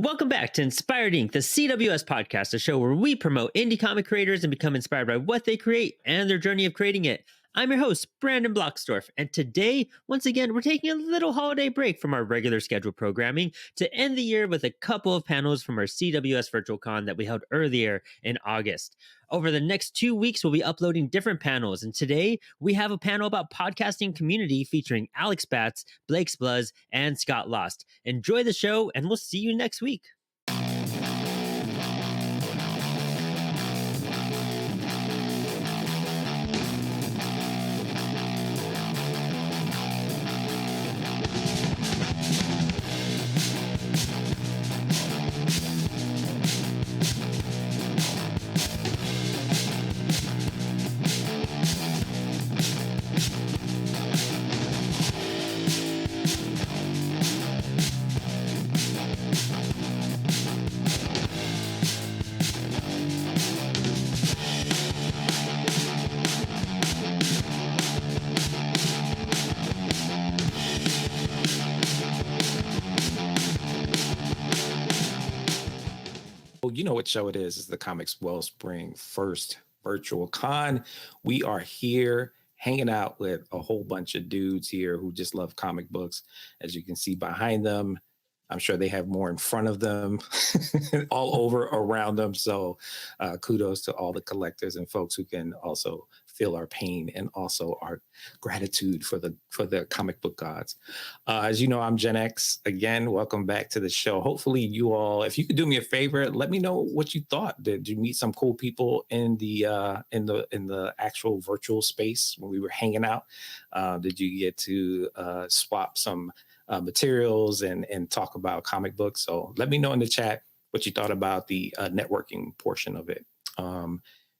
Welcome back to Inspired Inc., the CWS podcast, a show where we promote indie comic creators and become inspired by what they create and their journey of creating it. I'm your host, Brandon Bloxdorf, and today, once again, we're taking a little holiday break from our regular scheduled programming to end the year with a couple of panels from our CWS Virtual Con that we held earlier in August. Over the next 2 weeks, we'll be uploading different panels, and today we have a panel about podcasting community featuring Alex Batts, Blake Spluz, and Scott Lost. Enjoy the show, and we'll see you next week. You know what show it is. It's the Comix Wellspring first virtual con. We are here hanging out with a whole bunch of dudes here who just love comic books. As you can see behind them, I'm sure they have more in front of them, all over around them. So kudos to all the collectors and folks who can also feel our pain and also our gratitude for the comic book gods. As you know, I'm Gen X. Again, welcome back to the show. Hopefully you all, if you could do me a favor, let me know what you thought. Did you meet some cool people in the actual virtual space when we were hanging out? Did you get to swap some materials and talk about comic books? So let me know in the chat what you thought about the networking portion of it.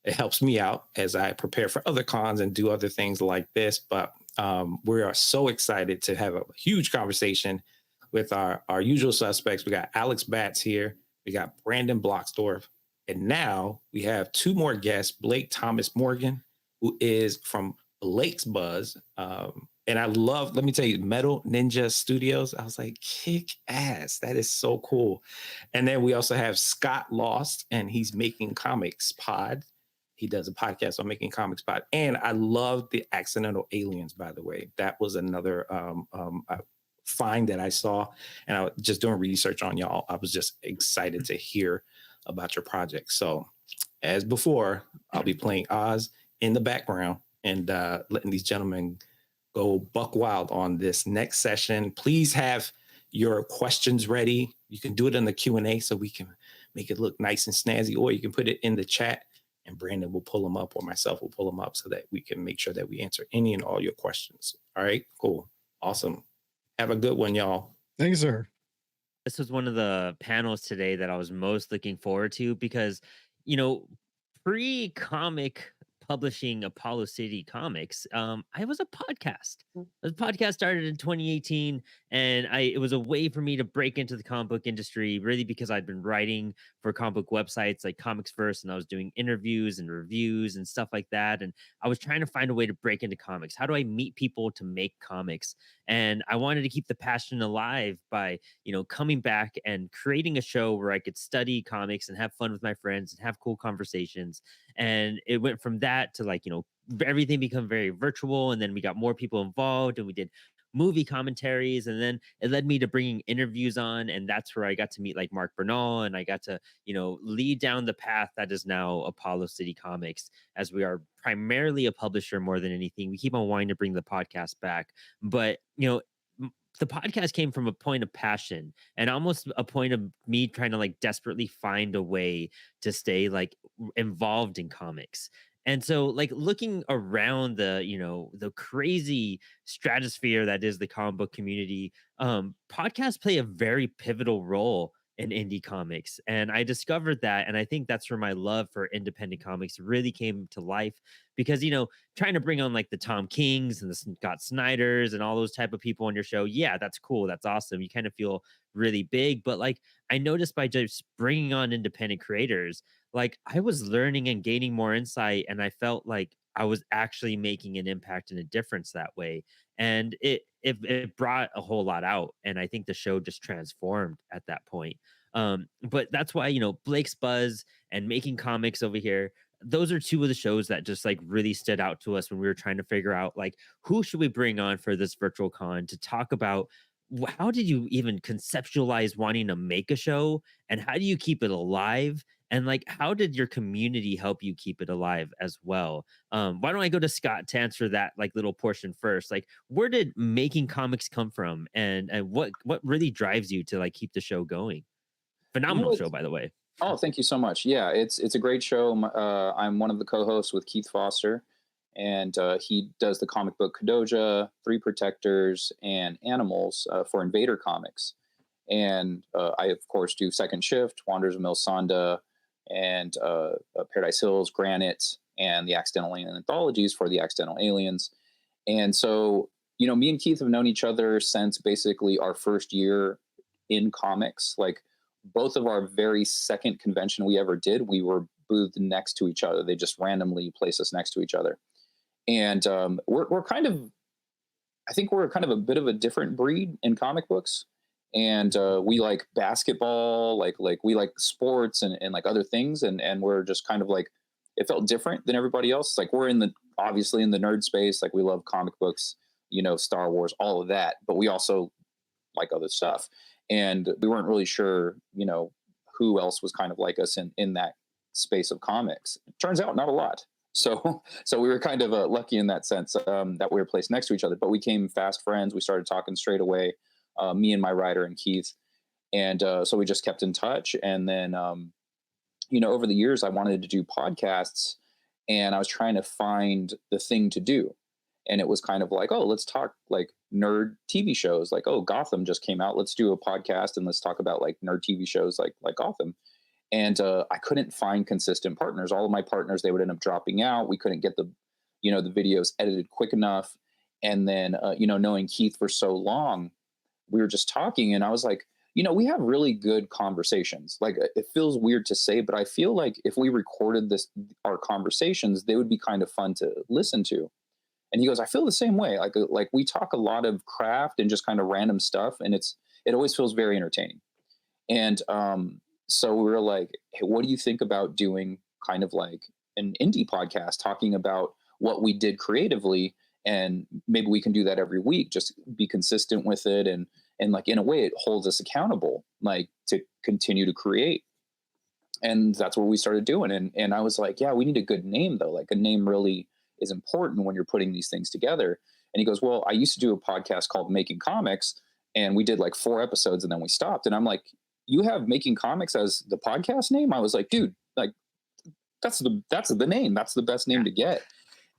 It helps me out as I prepare for other cons and do other things like this. But we are so excited to have a huge conversation with our usual suspects. We got Alex Batts here. We got Brandon Bloxdorf. And now we have two more guests, Blake Thomas Morgan, who is from Blake's Buzz. And I love, let me tell you, Metal Ninja Studios. I was like, kick ass. That is so cool. And then we also have Scott Lost, and he's Making Comics Pod. He does a podcast on Making Comics Pod. And I love the Accidental Aliens, by the way. That was another find that I saw. And I was just doing research on y'all. I was just excited to hear about your project. So as before, I'll be playing Oz in the background and letting these gentlemen go buck wild on this next session. Please have your questions ready. You can do it in the Q&A so we can make it look nice and snazzy, or you can put it in the chat and Brandon will pull them up, or myself will pull them up so that we can make sure that we answer any and all your questions. All right, cool. Awesome. Have a good one, y'all. Thank you, sir. This was one of the panels today that I was most looking forward to because, pre-comic publishing Apollo City Comics, I was a podcast. The podcast started in 2018, and it was a way for me to break into the comic book industry, really because I'd been writing for comic book websites like Comics First, and I was doing interviews and reviews and stuff like that. And I was trying to find a way to break into comics. How do I meet people to make comics? And I wanted to keep the passion alive by, coming back and creating a show where I could study comics and have fun with my friends and have cool conversations. And it went from that to everything become very virtual. And then we got more people involved and we did movie commentaries. And then it led me to bringing interviews on. And that's where I got to meet Mark Bernal, and I got to, lead down the path that is now Apollo City Comics, as we are primarily a publisher more than anything. We keep on wanting to bring the podcast back, but, the podcast came from a point of passion and almost a point of me trying to desperately find a way to stay involved in comics. And so looking around the crazy stratosphere that is the comic book community, podcasts play a very pivotal role in indie comics. And I discovered that. And I think that's where my love for independent comics really came to life because, trying to bring on the Tom Kings and the Scott Snyders and all those type of people on your show. Yeah, that's cool. That's awesome. You kind of feel really big. But I noticed by just bringing on independent creators, I was learning and gaining more insight. And I felt like I was actually making an impact and a difference that way. And it brought a whole lot out. And I think the show just transformed at that point. But that's why, Blake's Buzz and Making Comics over here, those are two of the shows that just like really stood out to us when we were trying to figure out like who should we bring on for this virtual con to talk about how did you even conceptualize wanting to make a show, and how do you keep it alive, and like how did your community help you keep it alive as well? Why don't I go to Scott to answer that like little portion first? Like, where did Making Comics come from, and what really drives you to like keep the show going? You know, Phenomenal show, by the way. oh, thank you so much. Yeah, it's a great show. I'm one of the co-hosts with Keith Foster, and he does the comic book Kadoja, Three Protectors, and Animals for Invader Comics. And I, of course, do Second Shift, Wanderers of Milsanda, and Paradise Hills, Granite, and the Accidental Alien Anthologies for the Accidental Aliens. And so, me and Keith have known each other since basically our first year in comics. Like, both of our very second convention we ever did, we were boothed next to each other. They just randomly placed us next to each other. And we're kind of, I think we're kind of a bit of a different breed in comic books. And we like basketball, like we like sports and like other things. And we're just kind of like, it felt different than everybody else. Like, we're obviously in the nerd space. Like, we love comic books, Star Wars, all of that. But we also like other stuff. And we weren't really sure, who else was kind of like us in that space of comics. It turns out not a lot. So we were kind of lucky in that sense, that we were placed next to each other. But we became fast friends. We started talking straight away, me and my writer and Keith. And so we just kept in touch. And then, over the years, I wanted to do podcasts, and I was trying to find the thing to do. And it was kind of like, oh, let's talk like nerd TV shows. Like, oh, Gotham just came out. Let's do a podcast and let's talk about like nerd TV shows like Gotham. And I couldn't find consistent partners. All of my partners, they would end up dropping out. We couldn't get the videos edited quick enough. And then, knowing Keith for so long, we were just talking, and I was like, we have really good conversations. Like, it feels weird to say, but I feel like if we recorded our conversations, they would be kind of fun to listen to. And he goes, I feel the same way. Like we talk a lot of craft and just kind of random stuff, and it always feels very entertaining. And so we were like, hey, what do you think about doing kind of like an indie podcast talking about what we did creatively, and maybe we can do that every week, just be consistent with it, and like in a way it holds us accountable, like to continue to create. And that's what we started doing. And I was like, yeah, we need a good name though. Like, a name really is important when you're putting these things together. And he goes, well, I used to do a podcast called Making Comics, and we did like 4 episodes and then we stopped. And I'm like, you have Making Comics as the podcast name? I was like, dude, like that's the name. That's the best name to get.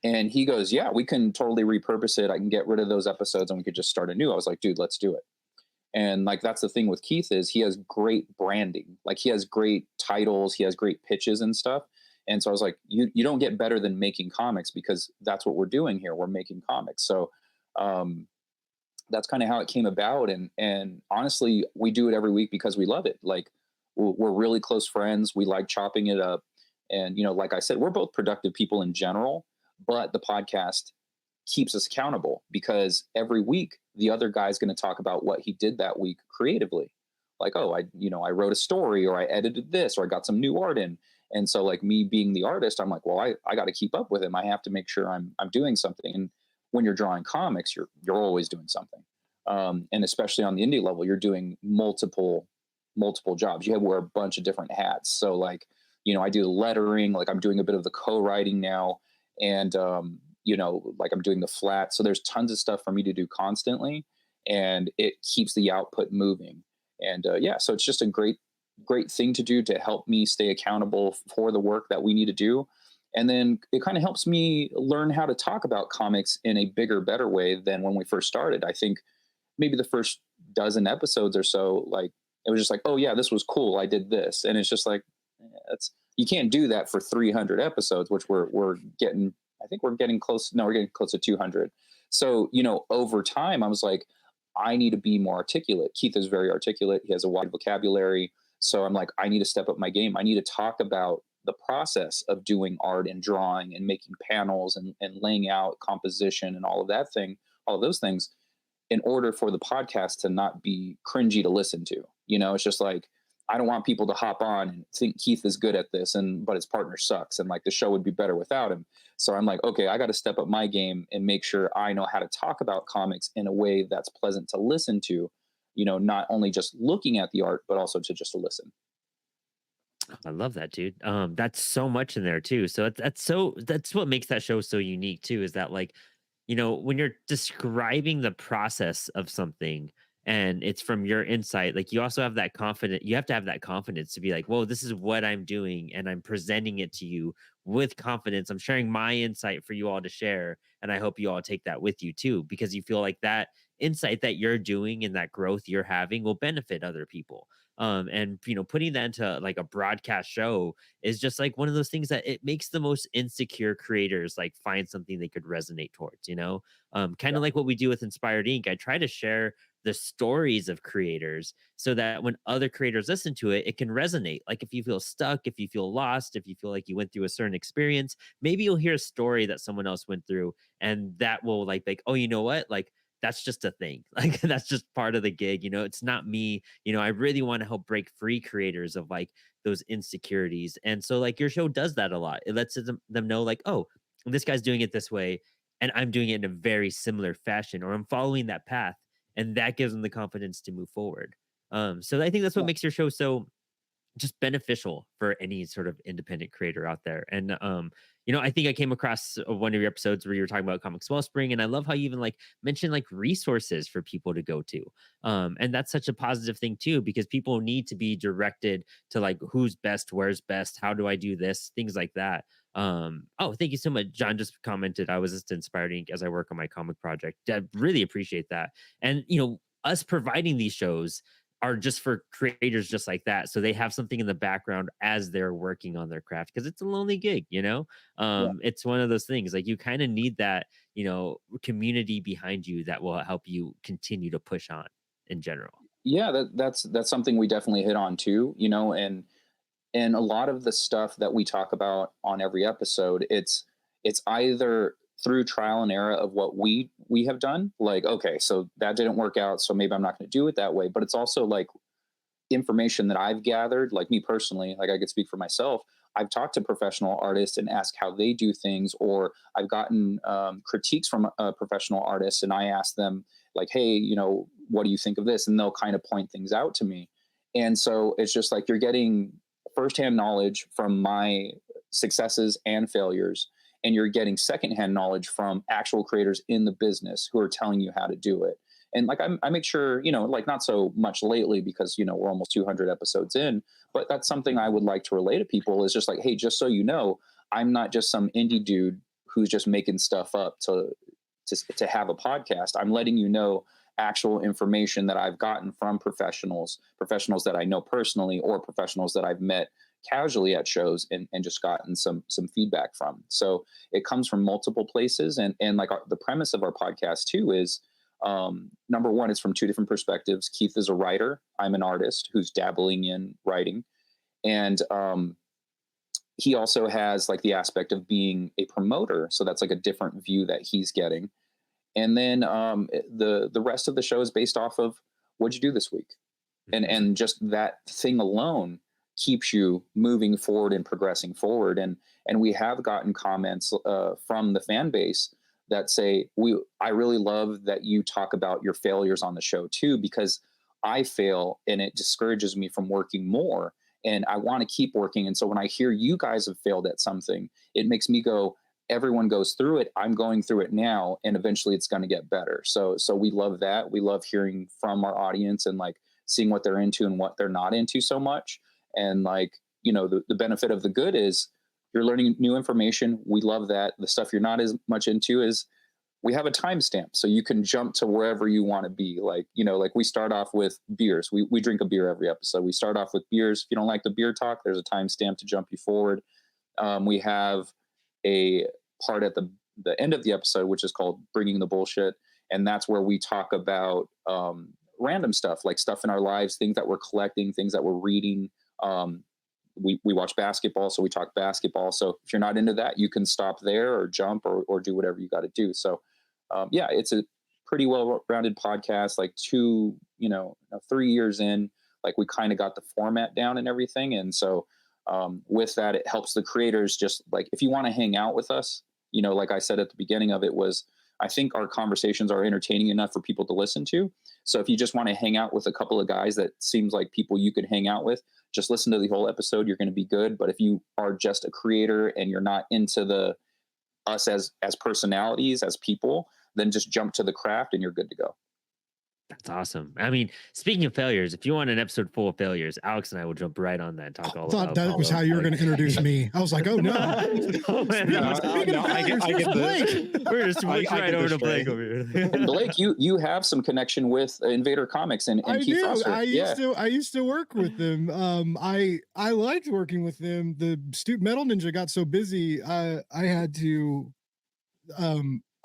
And he goes, yeah, we can totally repurpose it. I can get rid of those episodes and we could just start anew. I was like, dude, let's do it. And like, that's the thing with Keith, is he has great branding. Like, he has great titles, he has great pitches and stuff. And so I was like, you don't get better than Making Comics, because that's what we're doing here. We're making comics. So that's kind of how it came about. And honestly, we do it every week because we love it. Like, we're really close friends. We like chopping it up. And, like I said, we're both productive people in general, but the podcast keeps us accountable, because every week the other guy's going to talk about what he did that week creatively. Like, oh, I wrote a story, or I edited this, or I got some new art in. And so, like, me being the artist, I'm like, well, I got to keep up with him. I have to make sure I'm doing something. And when you're drawing comics, you're always doing something. And especially on the indie level, you're doing multiple jobs. You have to wear a bunch of different hats. So like, I do the lettering, like I'm doing a bit of the co-writing now, and like I'm doing the flat. So there's tons of stuff for me to do constantly, and it keeps the output moving. And so it's just a great thing to do to help me stay accountable for the work that we need to do. And then it kind of helps me learn how to talk about comics in a bigger, better way than when we first started. I think maybe the first dozen episodes or so, like, it was just like, oh yeah, this was cool, I did this. And it's just like, you can't do that for 300 episodes, which we're getting, I think we're getting close. No, we're getting close to 200. So, over time I was like, I need to be more articulate. Keith is very articulate. He has a wide vocabulary. So I'm like, I need to step up my game. I need to talk about the process of doing art and drawing and making panels and laying out composition and all of those things, in order for the podcast to not be cringy to listen to. It's just like, I don't want people to hop on and think Keith is good at this, but his partner sucks, and like the show would be better without him. So I'm like, okay, I got to step up my game and make sure I know how to talk about comics in a way that's pleasant to listen to. Not only just looking at the art, but also to just listen. I love that, dude. That's so much in there too. So that's what makes that show so unique too, is that like, when you're describing the process of something and it's from your insight, like you also have that confidence, you have to have that confidence to be like, whoa, this is what I'm doing and I'm presenting it to you with confidence. I'm sharing my insight for you all to share. And I hope you all take that with you too, because you feel like that insight that you're doing and that growth you're having will benefit other people. And putting that into like a broadcast show is just like one of those things that it makes the most insecure creators like find something they could resonate towards, kind Yeah. of like what we do with Inspired Inc. I try to share the stories of creators so that when other creators listen to it, it can resonate. Like if you feel stuck, if you feel lost, if you feel like you went through a certain experience, maybe you'll hear a story that someone else went through, and that will like, oh, you know what? Like that's just a thing. Like that's just part of the gig. It's not me. I really want to help break free creators of like those insecurities. And so like your show does that a lot. It lets them know like, oh, this guy's doing it this way and I'm doing it in a very similar fashion, or I'm following that path, and that gives them the confidence to move forward. So I think that's what Yeah. makes your show so just beneficial for any sort of independent creator out there. And I think I came across one of your episodes where you were talking about Comix Wellspring, and I love how you even like mentioned like resources for people to go to. And that's such a positive thing too, because people need to be directed to like who's best, where's best, how do I do this, things like that. Oh, thank you so much. John just commented, I was just inspired Inc. as I work on my comic project. I really appreciate that. And us providing these shows are just for creators just like that, so they have something in the background as they're working on their craft, because it's a lonely gig. Yeah. It's one of those things like you kind of need that community behind you that will help you continue to push on in general. Yeah, that's something we definitely hit on too, and a lot of the stuff that we talk about on every episode, it's either through trial and error of what we have done, like, okay, so that didn't work out, so maybe I'm not going to do it that way, but it's also like information that I've gathered, like me personally, like I could speak for myself. I've talked to professional artists and asked how they do things, or I've gotten critiques from professional artists, and I ask them like, "Hey, what do you think of this?" And they'll kind of point things out to me. And so it's just like you're getting firsthand knowledge from my successes and failures, and you're getting secondhand knowledge from actual creators in the business who are telling you how to do it. And like I make sure, like not so much lately because we're almost 200 episodes in, but that's something I would like to relay to people is just like, hey, just so you know, I'm not just some indie dude who's just making stuff up to have a podcast. I'm letting you know actual information that I've gotten from professionals that I know personally, or professionals that I've met casually at shows and just gotten some feedback from. So it comes from multiple places, and like the premise of our podcast too is, number one, it's from two different perspectives. Keith is a writer. I'm an artist who's dabbling in writing. And he also has like the aspect of being a promoter. So that's like a different view that he's getting. And then the rest of the show is based off of what'd you do this week? And just that thing alone keeps you moving forward and progressing forward. And we have gotten comments from the fan base that say, I really love that you talk about your failures on the show too, because I fail and it discourages me from working more, and I want to keep working. And so when I hear you guys have failed at something, it makes me go, everyone goes through it. I'm going through it now, and eventually it's going to get better. So we love that. We love hearing from our audience and like seeing what they're into and what they're not into so much. And like, the benefit of the good is you're learning new information. We love that. The stuff you're not as much into is we have a timestamp, so you can jump to wherever you want to be. Like, like we start off with beers. We drink a beer every episode. We start off with beers. If you don't like the beer talk, there's a timestamp to jump you forward. We have a part at the end of the episode, which is called Bringing the Bullshit. And that's where we talk about random stuff, like stuff in our lives, things that we're collecting, things that we're reading. We watch basketball, so we talk basketball. So if you're not into that, you can stop there or jump or do whatever you got to do. So it's a pretty well-rounded podcast, like 3 years in. Like we kind of got the format down and everything. And so with that, it helps the creators just like, if you want to hang out with us, you know, like I said at the beginning of it was, I think our conversations are entertaining enough for people to listen to. So if you just want to hang out with a couple of guys that seems like people you could hang out with, just listen to the whole episode. You're going to be good. But if you are just a creator and you're not into the us as personalities, as people, then just jump to the craft and you're good to go. That's awesome. I mean, speaking of failures, if you want an episode full of failures, Alex and I will jump right on that and talk all thought about that was Apollo. how you were going to introduce me. I was like, oh no. Oh, man, Speaking of failures, I here's get Blake. we're just switch I right get over the to Blake stray. over here. And Blake, you have some connection with Invader Comics and I Keith do. Foster. I used to work with them. I liked working with them. The Metal Ninja got so busy. I had to. I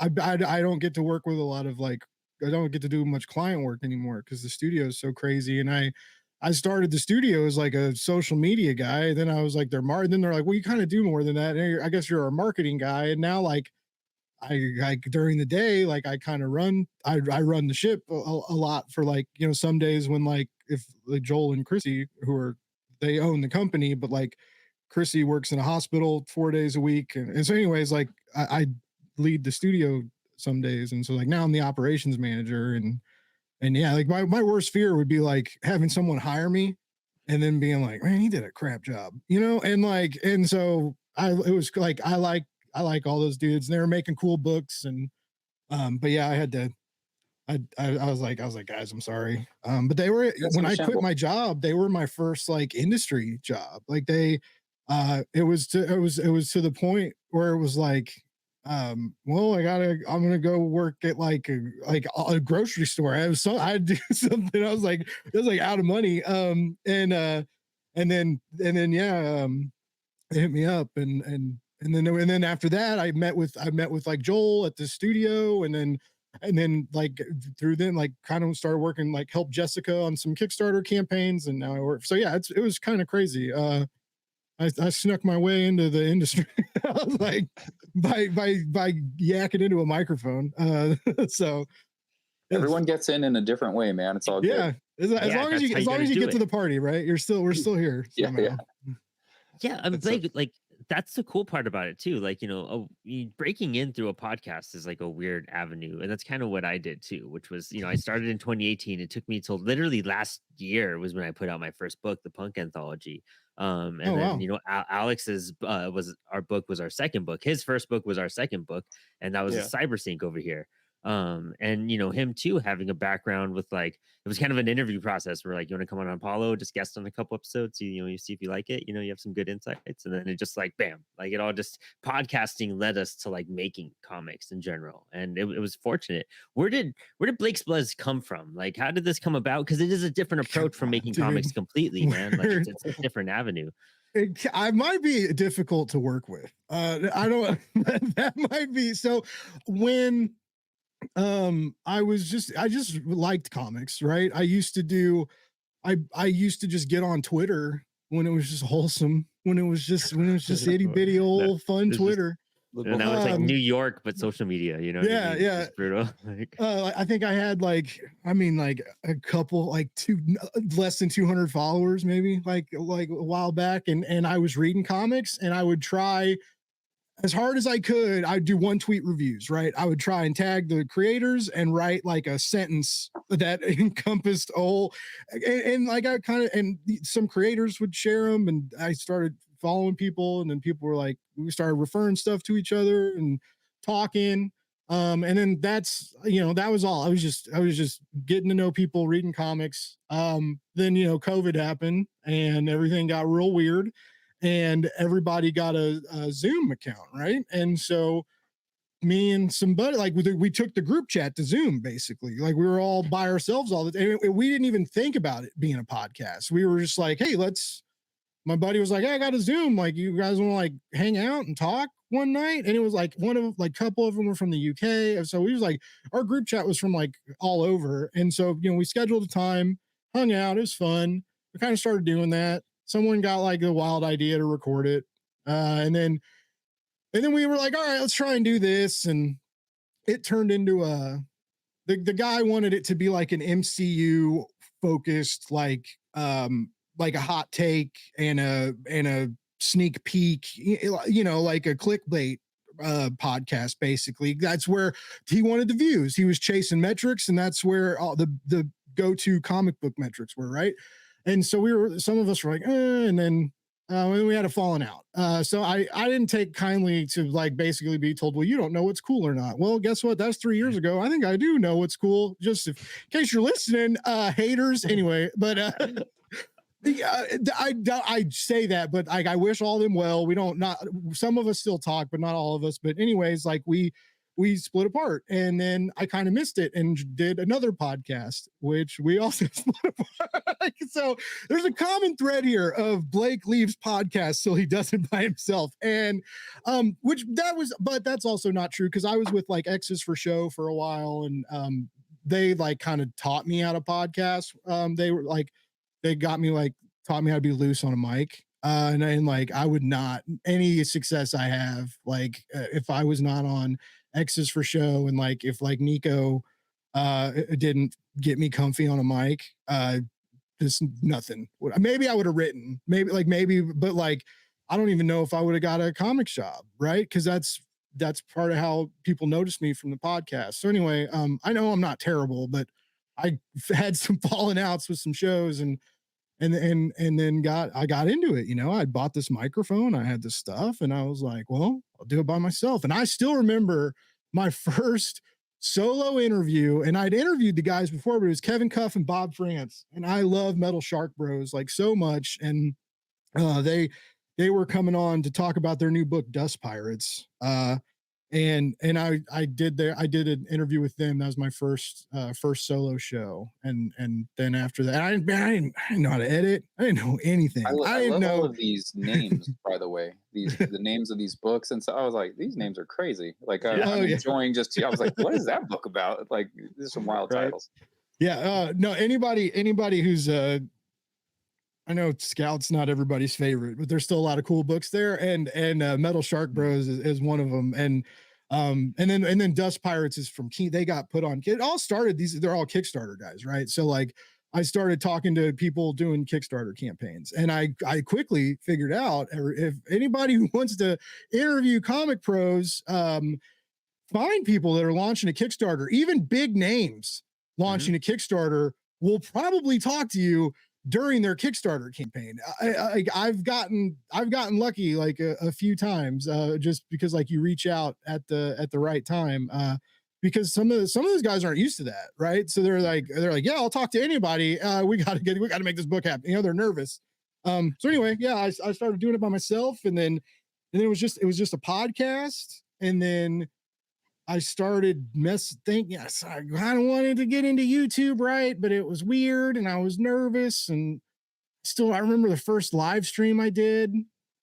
don't get to work with a lot of like. I don't get to do much client work anymore because the studio is so crazy. And I started the studio as like a social media guy. Then I was like then they're like, well, you kind of do more than that. And I guess you're a marketing guy. And now like I during the day, like I kind of I run the ship a lot for like, you know, some days when like if like Joel and Chrissy they own the company, but like Chrissy works in a hospital 4 days a week. And so anyways, like I lead the studio some days. And so like now I'm the operations manager and yeah, like my worst fear would be like having someone hire me and then being like, man, he did a crap job, you know? And like, and so it was like, I like all those dudes and they were making cool books. And, but yeah, I had to, I was like, guys, I'm sorry. But they were, when I quit my job, they were my first like industry job. Like it was to the point where it was like, well, I'm gonna go work at like a grocery store. I'd do something. I was like, it was like out of money. And then yeah, they hit me up and then after that I met with like Joel at the studio and then like through then like kind of started working like help Jessica on some Kickstarter campaigns and now I work. So yeah, it was kind of crazy. I snuck my way into the industry. I was like by yakking into a microphone. So everyone gets in a different way, man. It's all good. Yeah. As long as you get to the party, right? We're still here. Yeah. Yeah, I'm like that's the cool part about it too. Like, you know, breaking in through a podcast is like a weird avenue, and that's kind of what I did too. Which was, you know, I started in 2018. It took me till literally last year was when I put out my first book, the Punk Anthology. And then wow. you know, Alex's was our second book. His first book was our second book, and that was a Cybersync over here. And you know, him too having a background with like it was kind of an interview process where like you want to come on Apollo, just guest on a couple episodes, you know, you see if you like it, you know, you have some good insights, and then it just like bam, like it all just podcasting led us to like making comics in general, and it was fortunate. Where did Blake's Bloods come from? Like, how did this come about? Because it is a different approach from making comics completely, man. Like it's a different avenue. I might be difficult to work with. I don't. That might be so. When I just liked comics, right? I used to just get on Twitter when it was just wholesome, when it was just itty bitty old fun Twitter. And now it's like New York, but social media, you know? Yeah, yeah. It's brutal. Like, I think I had like a couple, like less than 200 followers, maybe like a while back. And I was reading comics and I would try as hard as I could. I'd do one tweet reviews, right? I would try and tag the creators and write like a sentence that encompassed all. And like I kind of, and some creators would share them and I started following people and then people were like, we started referring stuff to each other and talking. And then that's, you know, that was all. I was just getting to know people, reading comics. Then, you know, COVID happened and everything got real weird and everybody got a Zoom account, right? And so me and somebody, like we took the group chat to Zoom, basically. Like we were all by ourselves all the time. We didn't even think about it being a podcast. We were just like, hey, my buddy was like, hey, I got a Zoom. Like, you guys want to like hang out and talk one night? And it was like couple of them were from the UK. And so we was like, our group chat was from like all over. And so, you know, we scheduled a time, hung out. It was fun. We kind of started doing that. Someone got like a wild idea to record it. And then we were like, all right, let's try and do this. And it turned into the guy wanted it to be like an MCU focused, like like a hot take and a sneak peek, like a clickbait podcast. Basically, that's where he wanted the views. He was chasing metrics, and that's where all the go-to comic book metrics were, right? And so some of us were like, and then we had a falling out. So I didn't take kindly to like basically be told, well, you don't know what's cool or not. Well, guess what? That's 3 years ago. I think I do know what's cool. Just in case you're listening, haters. Anyway, but I say that, but I wish all them well. We don't not some of us still talk, but not all of us. But anyways, like we split apart, and then I kind of missed it and did another podcast, which we also split apart. So there's a common thread here of Blake leaves podcast so he does it by himself, and but that's also not true because I was with like X's for Show for a while, and they like kind of taught me how to podcast. They taught me how to be loose on a mic. And like, I would not, any success I have, like, if I was not on X's for Show, and like, if like Nico, didn't get me comfy on a mic, just nothing. Maybe I would have written, but like, I don't even know if I would have got a comic job, right? Because that's part of how people notice me from the podcast. So anyway, I know I'm not terrible, but I had some falling outs with some shows, and then I got into it. I bought this microphone, I had this stuff, and I was like, well, I'll do it by myself. And I still remember my first solo interview, and I'd interviewed the guys before, but it was Kevin Cuff and Bob France, and I love Metal Shark Bros like so much, and they were coming on to talk about their new book Dust Pirates. And I did an interview with them. That was my first solo show, and then after that, I didn't know how to edit. I didn't know anything. I didn't love know all of these names, by the way. The names of these books, and so I was like, these names are crazy. Like I'm enjoying I was like, what is that book about? Like, there's some wild titles. Yeah. No, anybody who's I know Scout's not everybody's favorite, but there's still a lot of cool books there, and Metal Shark Bros is one of them, and then Dust Pirates is from Key. They got put on. It all started. They're all Kickstarter guys, right? So like, I started talking to people doing Kickstarter campaigns, and I quickly figured out if anybody who wants to interview comic pros, find people that are launching a Kickstarter, even big names launching a Kickstarter will probably talk to you during their Kickstarter campaign. I've gotten lucky like a few times, just because like you reach out at the right time, because some of those guys aren't used to that, right? So they're like, yeah, I'll talk to anybody. We got to make this book happen. They're nervous. So anyway, yeah, I started doing it by myself, and then it was just a podcast, and then I started thinking, yes, I kind of wanted to get into YouTube, right? But it was weird, and I was nervous, and still, I remember the first live stream I did,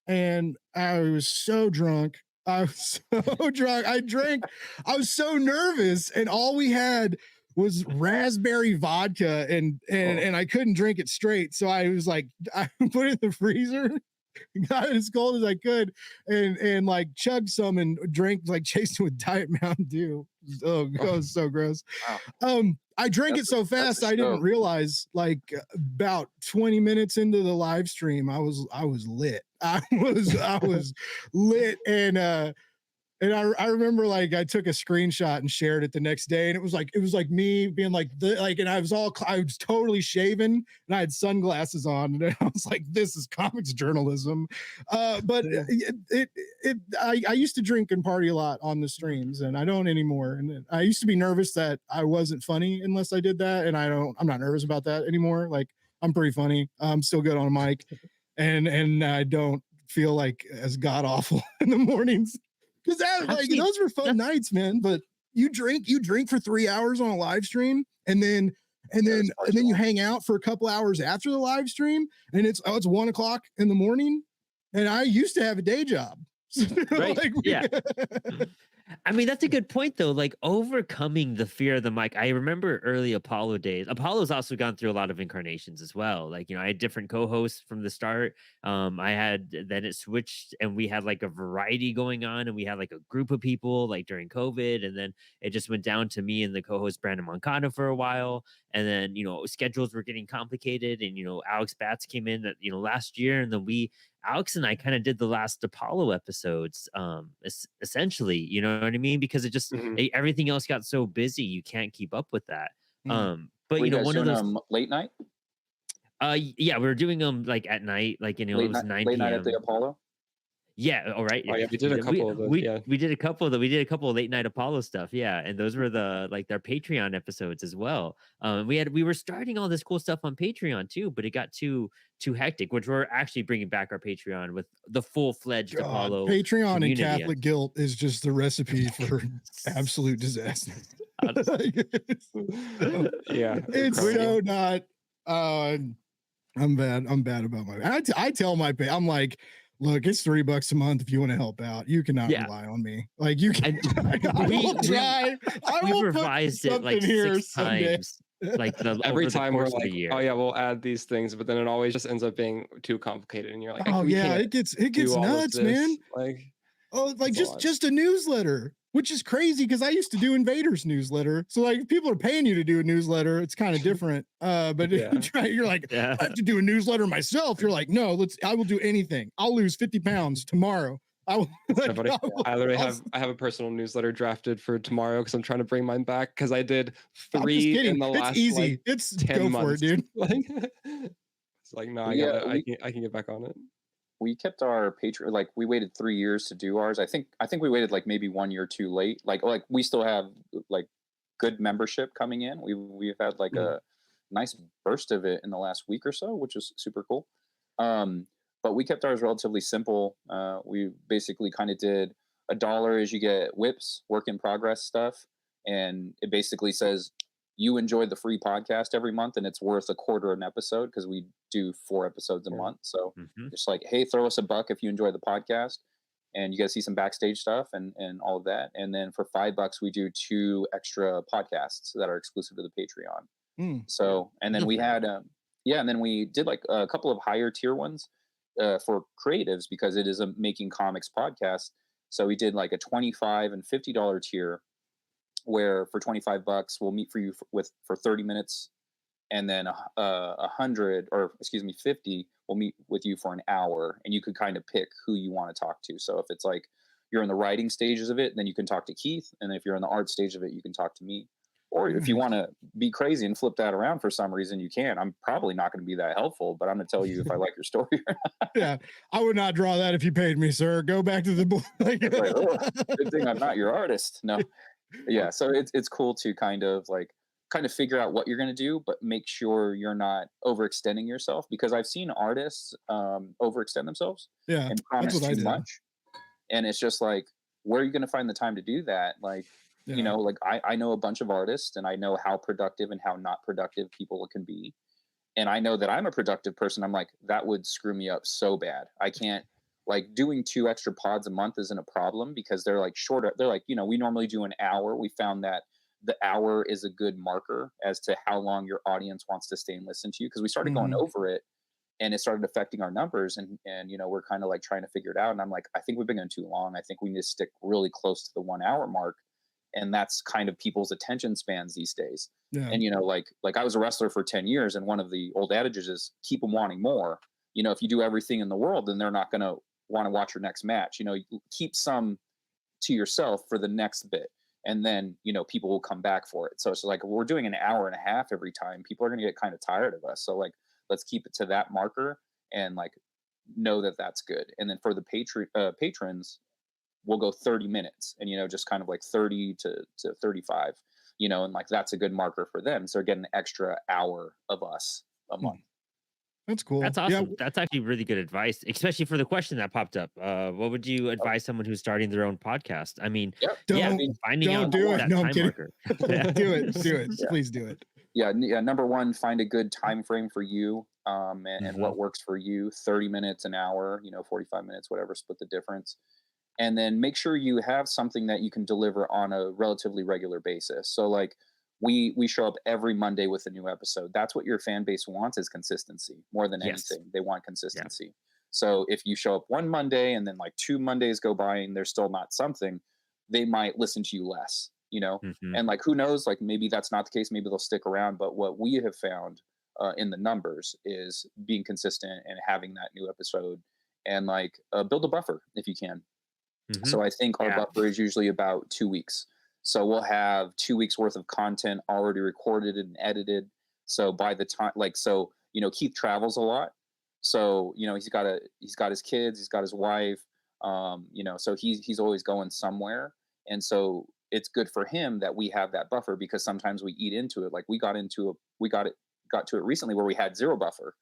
and I was so drunk. I was so drunk. I was so nervous, and all we had was raspberry vodka, and I couldn't drink it straight. So I was like, I put it in the freezer, got it as cold as I could, and like chugged some and drank, like chased it with Diet Mountain Dew. Oh, it was so gross. Wow. I drank it so fast I didn't realize, like, about 20 minutes into the live stream, I was lit. I was lit, and I remember, like, I took a screenshot and shared it the next day, and it was like me being like, and I was totally shaven, and I had sunglasses on, and I was like, this is comics journalism. But I used to drink and party a lot on the streams, and I don't anymore. And I used to be nervous that I wasn't funny unless I did that, and I'm not nervous about that anymore. Like, I'm pretty funny. I'm still good on a mic, and I don't feel like as god awful in the mornings. Because those were fun nights, man. But you drink for 3 hours on a live stream, and then you hang out for a couple hours after the live stream, and it's 1 o'clock in the morning. And I used to have a day job. Right. Like, yeah. I mean, that's a good point though. Like overcoming the fear of the mic. I remember early Apollo days. Apollo's also gone through a lot of incarnations as well. Like, I had different co-hosts from the start. I had then it switched and we had like a variety going on and we had like a group of people like during COVID. And then it just went down to me and the co-host Brandon Moncada for a while. And then, schedules were getting complicated and Alex Batts came in last year and then Alex and I kind of did the last Apollo episodes, essentially, you know what I mean? Because it just everything else got so busy, you can't keep up with that. But Were you guys one of doing those late night? Yeah, we were doing them like at night, like it was 9 late night p.m. at the Apollo. Yeah, all right. Oh yeah, we did a couple of those. We did a couple of late night Apollo stuff. Yeah, and those were their Patreon episodes as well. We were starting all this cool stuff on Patreon too, but it got too hectic. Which we're actually bringing back our Patreon with the full fledged Apollo Patreon community. and Catholic guilt is just the recipe for absolute disaster. Yeah, it's so not. I'm bad about my. I tell my pay. I'm like, look, it's $3 a month if you want to help out. You cannot rely on me. Like you can. We've revised it like 6 times. Like every time we're like, oh yeah, we'll add these things, but then it always just ends up being too complicated, and you're like, oh yeah, it gets nuts, man. Like just a newsletter. Which is crazy because I used to do Invaders newsletter. So like if people are paying you to do a newsletter, it's kind of different. But if you're like, I have to do a newsletter myself. You're like, no, I will do anything. I'll lose 50 pounds tomorrow. I literally have a personal newsletter drafted for tomorrow because I'm trying to bring mine back because I did 3 in the last easy. Like, it's 10 go months. For it, dude. It's like no, I can get back on it. We kept our Patreon, like we waited 3 years to do ours. I think we waited like maybe 1 year too late. Like we still have like good membership coming in. We've had like a nice burst of it in the last week or so, which is super cool. But we kept ours relatively simple. We basically kind of did $1 as you get whips, work in progress stuff, and it basically says you enjoyed the free podcast every month and it's worth $0.25 an episode because we do 4 episodes a month. So just like, hey, throw us $1 if you enjoy the podcast and you guys see some backstage stuff and all of that. And then for $5, we do 2 extra podcasts that are exclusive to the Patreon. So, and then we had, and then we did like a couple of higher tier ones for creatives because it is a making comics podcast. So we did like a $25 and $50 tier where for $25 we'll meet for you for 30 minutes, and then 50 we'll meet with you for an hour, and you could kind of pick who you want to talk to. So if it's like you're in the writing stages of it, then you can talk to Keith, and if you're in the art stage of it, you can talk to me. Or if you want to be crazy and flip that around for some reason, you can. I'm probably not going to be that helpful, but I'm going to tell you if I like your story. Yeah, I would not draw that if you paid me, sir. Go back to the book. Good thing I'm not your artist. No. Yeah, so it's cool to kind of figure out what you're going to do, but make sure you're not overextending yourself, because I've seen artists overextend themselves and promise too much, and it's just like, where are you going to find the time to do that? Like, you know, like I know a bunch of artists, and I know how productive and how not productive people can be, and I know that I'm a productive person. I'm like, that would screw me up so bad. I can't. Like, doing 2 extra pods a month isn't a problem because they're like shorter. They're like, you know, we normally do an hour. We found that the hour is a good marker as to how long your audience wants to stay and listen to you, because we started going over it and it started affecting our numbers, and you know, we're kind of like trying to figure it out. And I'm like, I think we've been going too long. I think we need to stick really close to the 1 hour mark, and that's kind of people's attention spans these days. And you know, like I was a wrestler for 10 years, and one of the old adages is keep them wanting more. You know, if you do everything in the world, then they're not going to want to watch your next match. You know, you keep some to yourself for the next bit, and then, you know, people will come back for it. So it's like, we're doing an hour and a half every time. People are going to get kind of tired of us. So like, let's keep it to that marker and like know that that's good. And then for the patrons, we'll go 30 minutes, and, you know, just kind of like 30 to 35, you know, and like, that's a good marker for them. So they're getting an extra hour of us a month. That's cool. That's awesome. Yeah. That's actually really good advice, especially for the question that popped up. What would you advise someone who's starting their own podcast? I mean, finding out that time marker. Do it. Please do it. Yeah. Number one, find a good time frame for you, and what works for you. 30 minutes, an hour, you know, 45 minutes, whatever, split the difference. and then make sure you have something that you can deliver on a relatively regular basis. So like we show up every Monday with a new episode. That's what your fan base wants, is consistency more than Yes. anything. They want consistency. So if you show up one Monday and then like 2 Mondays go by and there's still not something, they might listen to you less, you know? Mhm. And like, who knows, like maybe that's not the case. Maybe they'll stick around. But what we have found in the numbers is being consistent and having that new episode, and like build a buffer if you can. Mhm. So I think our Yeah. buffer is usually about 2 weeks. So we'll have 2 weeks worth of content already recorded and edited. So by the time, like, so, you know, Keith travels a lot. So, you know, he's got his kids, he's got his wife, you know, so he's always going somewhere. And so it's good for him that we have that buffer, because sometimes we eat into it. Like we got to it recently where we had zero buffer.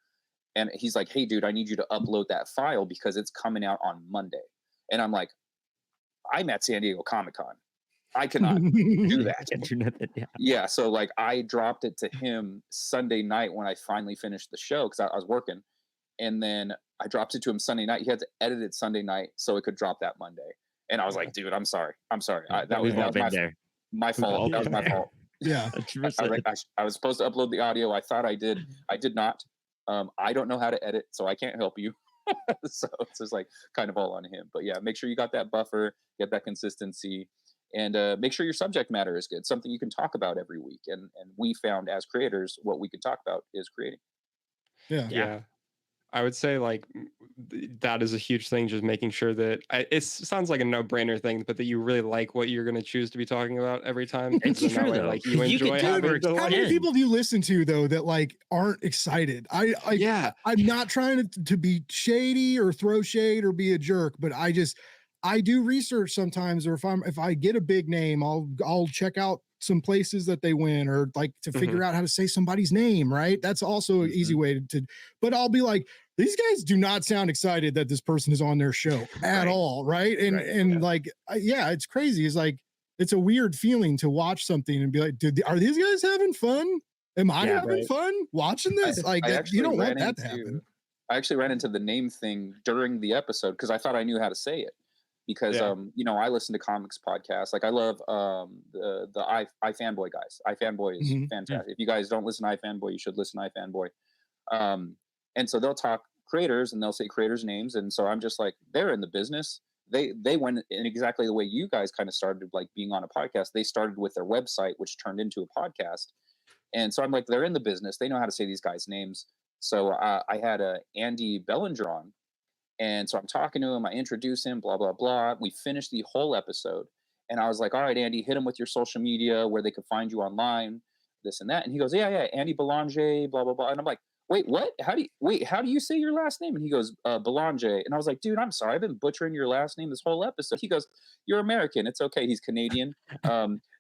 And he's like, "Hey dude, I need you to upload that file because it's coming out on Monday." And I'm like, "I'm at San Diego Comic-Con. I cannot do that." Can't do nothing. Yeah. Yeah, so like I dropped it to him Sunday night when I finally finished the show, because I was working, and then I dropped it to him Sunday night. He had to edit it Sunday night so it could drop that Monday. And I was like, "Dude, I'm sorry. That was We've all been there. my We've all fault. That was been my there. fault." Yeah. I was like, I was supposed to upload the audio. I thought I did. I did not. I don't know how to edit, so I can't help you. So it's just like kind of all on him. But yeah, make sure you got that buffer, get that consistency, and make sure your subject matter is good, something you can talk about every week. And we found as creators, what we can talk about is creating. Yeah. Yeah. I would say like that is a huge thing. Just making sure that it sounds like a no-brainer thing, but that you really like what you're going to choose to be talking about every time. It's then that true way, though, like you 'cause you could enjoy do it having for to, How like, many 10. people do you listen to though that like aren't excited? Yeah. I'm not trying to be shady or throw shade or be a jerk, but I do research sometimes, or if I get a big name, I'll check out some places that they went, or like to figure out how to say somebody's name, right? That's also an easy way to, but I'll be like, these guys do not sound excited that this person is on their show at Right. all, right? And Right, and yeah. like yeah, it's crazy. It's like it's a weird feeling to watch something and be like, dude, are these guys having fun? Am I Yeah. having Right. fun watching this? Like I that, you actually don't want ran that to happen. into I actually ran into the name thing during the episode because I thought I knew how to say it. Because Yeah. you know, I listen to comics podcasts. Like I love the iFanboy guys. iFanboy is Mhm. fantastic. If you guys don't listen to iFanboy, you should listen to iFanboy. Um, and so they'll talk creators and they'll say creators' names. And so I'm just like, they're in the business. They went in exactly the way you guys kind of started, like being on a podcast. They started with their website, which turned into a podcast. And so I'm like, they're in the business. They know how to say these guys' names. So I had Andy Bellinger on, and so I'm talking to him. I introduce him, blah, blah, blah. We finished the whole episode. And I was like, "All right, Andy, hit him with your social media, where they could find you online, this and that." And he goes, "Yeah, yeah, Andy Belanger, blah, blah, blah." And I'm like, "Wait, what? How do you say your last name?" And he goes, "Belanger." And I was like, "Dude, I'm sorry. I've been butchering your last name this whole episode." He goes, "You're American. It's okay." He's Canadian.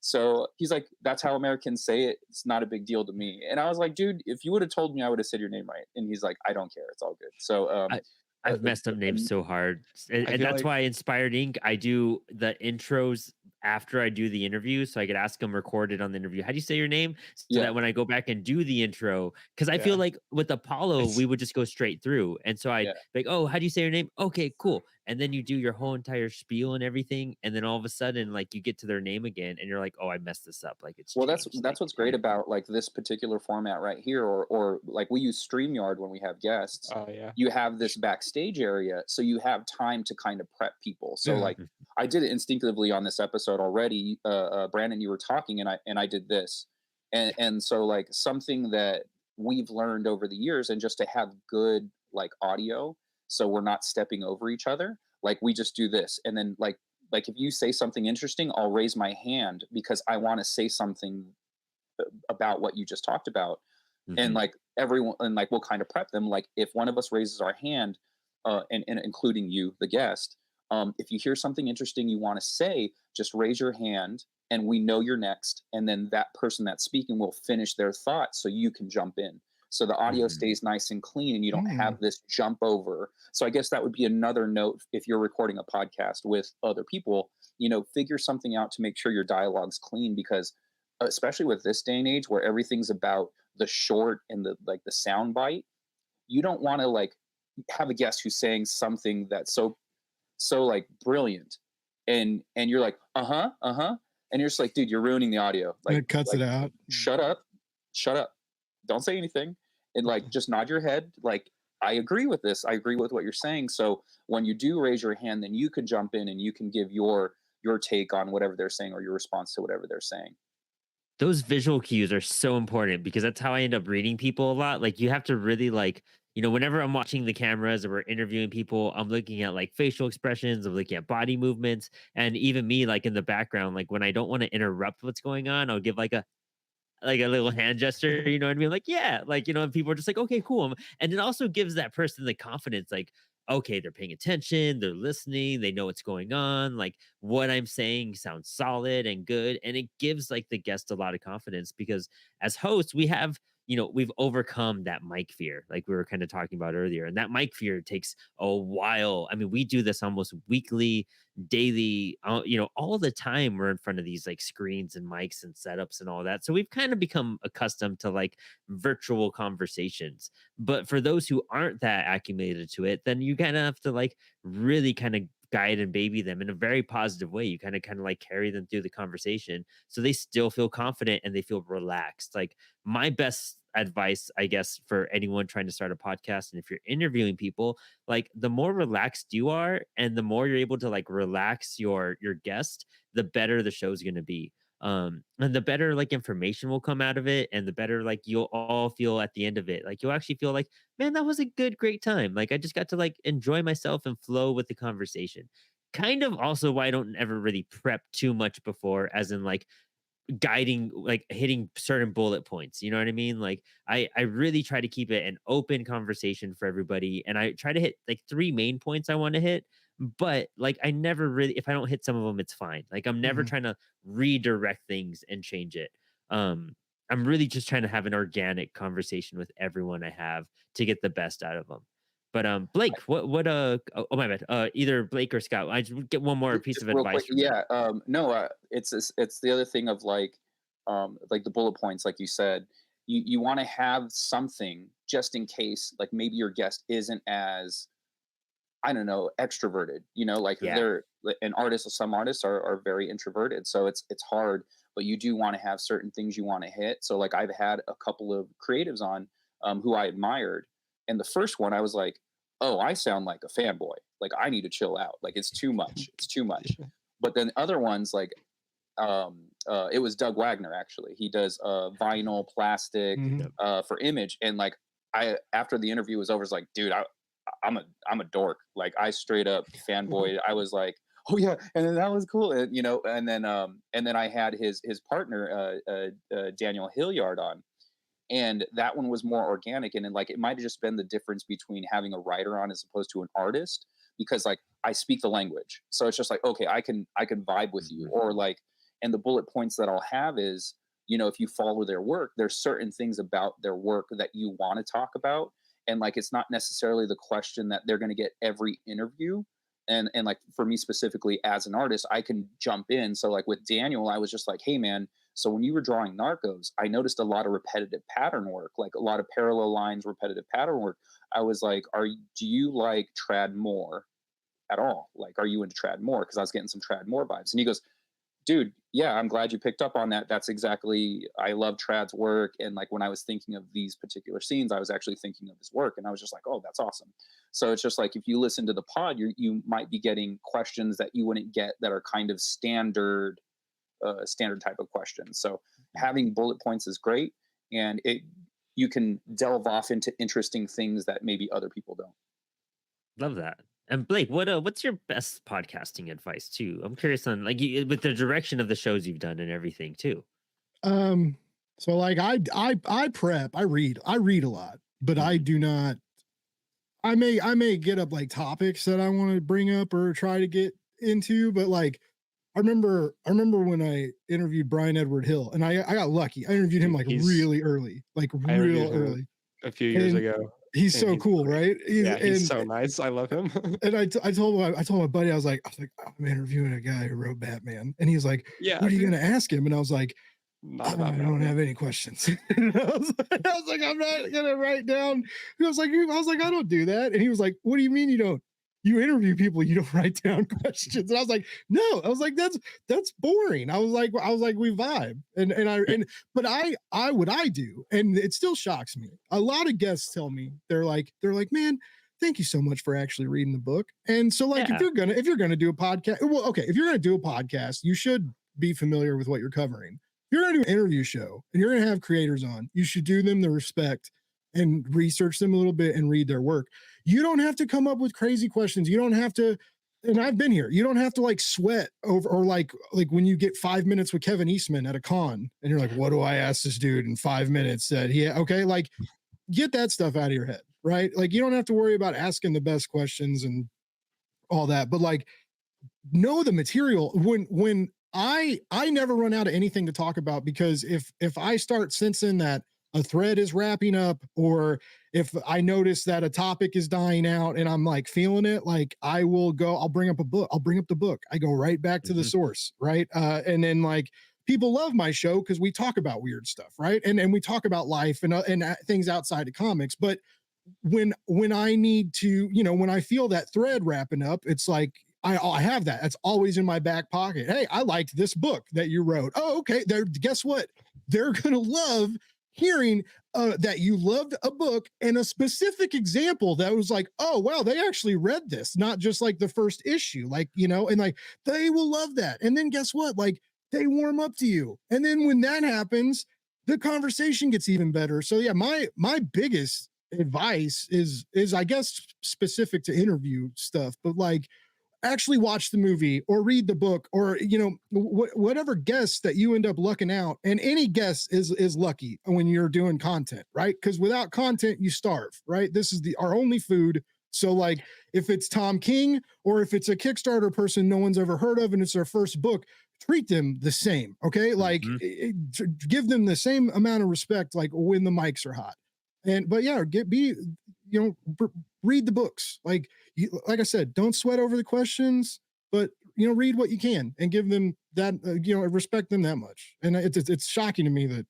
So he's like, "That's how Americans say it. It's not a big deal to me." And I was like, "Dude, if you would have told me, I would have said your name right." And he's like, "I don't care. It's all good." So I've messed up names so hard, and feel that's like- why Inspired Ink. I do the intros after I do the interview, so I could ask them recorded on the interview. How do you say your name? So Yeah. that when I go back and do the intro, because I feel Yeah. like with Apollo, It's- we would just go straight through, and so I'd Yeah. be like, "Oh, how do you say your name?" Okay, cool. And then you do your whole entire spiel and everything, and then all of a sudden, like you get to their name again, and you're like, "Oh, I messed this up." Like it's Well, changed. that's what's great about like this particular format right here, or like we use StreamYard when we have guests. Oh yeah. You have this backstage area, so you have time to kind of prep people. So Yeah. like I did it instinctively on this episode already. Brandon, you were talking, and I did this, and so like something that we've learned over the years, and just to have good like audio, so we're not stepping over each other. Like we just do this, and then like if you say something interesting, I'll raise my hand because I want to say something about what you just talked about. And Mhm. like everyone, and like we'll kind of prep them. Like if one of us raises our hand, and including you, the guest, if you hear something interesting you want to say, just raise your hand, and we know you're next. And then that person that's speaking will finish their thought, so you can jump in. So the audio Mhm. stays nice and clean, and you don't have this jump over. So I guess that would be another note if you're recording a podcast with other people. You know, figure something out to make sure your dialogue's clean, because especially with this day and age where everything's about the short and the like the sound bite, you don't want to like have a guest who's saying something that's so like brilliant, and you're like, and you're just like, dude, you're ruining the audio. And Like, it cuts it out. shut up, don't say anything, and like just nod your head. Like, I agree with this. I agree with what you're saying. So when you do raise your hand, then you can jump in and you can give your take on whatever they're saying or your response to whatever they're saying. Those visual cues are so important because that's how I end up reading people a lot. Like you have to really like, whenever I'm watching the cameras or we're interviewing people, I'm looking at like facial expressions, I'm looking at body movements, and even me like in the background, like when I don't want to interrupt what's going on, I'll give like a little hand gesture, you know what I mean? Like, yeah, like, and people are just like, okay, cool. And it also gives that person the confidence, like, okay, they're paying attention, they're listening, they know what's going on. Like, what I'm saying sounds solid and good. And it gives like the guest a lot of confidence because as hosts, we have, we've overcome that mic fear, like we were kind of talking about earlier. And that mic fear takes a while. I mean, we do this almost weekly, daily, all the time we're in front of these like screens and mics and setups and all that. So we've kind of become accustomed to like virtual conversations. But for those who aren't that acclimated to it, then you kind of have to like really kind of guide and baby them in a very positive way. You kind of like carry them through the conversation so they still feel confident and they feel relaxed. Like my best advice, I guess, for anyone trying to start a podcast, and if you're interviewing people, like the more relaxed you are and the more you're able to like relax your guest, the better the show's going to be. And the better like information will come out of it, and the better like you'll all feel at the end of it. Like you'll actually feel like, man, that was a great time. Like I just got to like enjoy myself and flow with the conversation. Kind of also why I don't ever really prep too much before, as in like guiding, like hitting certain bullet points, you know what I mean? Like I really try to keep it an open conversation for everybody, and I try to hit like 3 main points I want to hit, but like I never really, if I don't hit some of them, it's fine. Like I'm never trying to redirect things and change it. I'm really just trying to have an organic conversation with everyone I have to get the best out of them. But Blake, what oh my bad, either Blake or Scott, I just get one more piece Just of real advice quick, from you. yeah. No, it's the other thing of like the bullet points, like you said, you want to have something just in case, like maybe your guest isn't as, I don't know, extroverted. Like Yeah. they're an artist. Some artists are very introverted, so it's hard. But you do want to have certain things you want to hit. So like I've had a couple of creatives on who I admired, and the first one I was like, oh, I sound like a fanboy. Like I need to chill out. Like it's too much. It's too much. But then other ones like it was Doug Wagner, actually. He does vinyl, plastic Mhm. for Image, and like I after the interview was over, was like, dude, I'm a dork. Like I straight up fanboy. I was like, oh yeah, and then that was cool, and then I had his partner Daniel Hilliard on, and that one was more organic, and then like it might have just been the difference between having a writer on as opposed to an artist, because like I speak the language, so it's just like, okay, I can vibe with you, or like, and the bullet points that I'll have is, if you follow their work, there's certain things about their work that you want to talk about, and like it's not necessarily the question that they're going to get every interview, and like for me specifically as an artist, I can jump in. So like with Daniel, I was just like, hey man, so when you were drawing Narcos, I noticed a lot of repetitive pattern work, like a lot of parallel lines, repetitive pattern work. I was like, do you like trad more at all? Like, are you into trad more? Because I was getting some trad more vibes. And he goes, dude, yeah, I'm glad you picked up on that. That's exactly, I love Trad's work. And like when I was thinking of these particular scenes, I was actually thinking of his work, and I was just like, oh, that's awesome. So it's just like, if you listen to the pod, you might be getting questions that you wouldn't get that are kind of standard type of questions. So having bullet points is great, and you can delve off into interesting things that maybe other people don't. Love that. And Blake, what's your best podcasting advice too? I'm curious on like with the direction of the shows you've done and everything too. So like I prep, I read a lot, but I do not. I may get up like topics that I want to bring up or try to get into, but like I remember when I interviewed Brian Edward Hill, and I got lucky. I interviewed him like really early, like real early, a few years ago. He's so cool, great. right? He's so nice. I love him. And I told my buddy, I was like, I'm interviewing a guy who wrote Batman, and he's like, yeah, what are you gonna ask him? And I was like, not I don't have any questions. I was like, I'm not gonna write down. I was like, I don't do that. And he was like, what do you mean you don't? you interview people, you don't write down questions. And I was like, no, I was like, that's boring. I was like, we vibe. But what I do, and it still shocks me. A lot of guests tell me, they're like, man, thank you so much for actually reading the book. And so like, if you're gonna do a podcast, well, okay, if you're gonna do a podcast, you should be familiar with what you're covering. If you're gonna do an interview show and you're gonna have creators on, you should do them the respect and research them a little bit and read their work. You don't have to come up with crazy questions. You don't have to, and I've been here, you don't have to like sweat over, or like when you get 5 minutes with Kevin Eastman at a con and you're like, what do I ask this dude in 5 minutes? That okay, like get that stuff out of your head, right? Like you don't have to worry about asking the best questions and all that, but like know the material. When I never run out of anything to talk about, because if I start sensing that a thread is wrapping up, or if I notice that a topic is dying out and I'm like feeling it, like I'll bring up the book. I go right back to the source, right? And then like people love my show because we talk about weird stuff, right? And we talk about life and things outside of comics. But when I need to, when I feel that thread wrapping up, it's like I have that. That's always in my back pocket. Hey, I liked this book that you wrote. Oh, okay. Guess what? They're gonna love hearing that you loved a book and a specific example that was like, oh wow, they actually read this, not just like the first issue, like, and like they will love that. And then guess what? Like they warm up to you. And then when that happens, the conversation gets even better. So yeah, my biggest advice is I guess specific to interview stuff, but like actually watch the movie or read the book, or whatever guest that you end up lucking out. And any guest is lucky when you're doing content, right? Because without content you starve, right? This is our only food. So like if it's Tom King or if it's a Kickstarter person no one's ever heard of and it's their first book, treat them the same, okay? Like give them the same amount of respect, like when the mics are hot. But yeah, read the books. Like I said, don't sweat over the questions, but read what you can and give them that, respect them that much. And it's shocking to me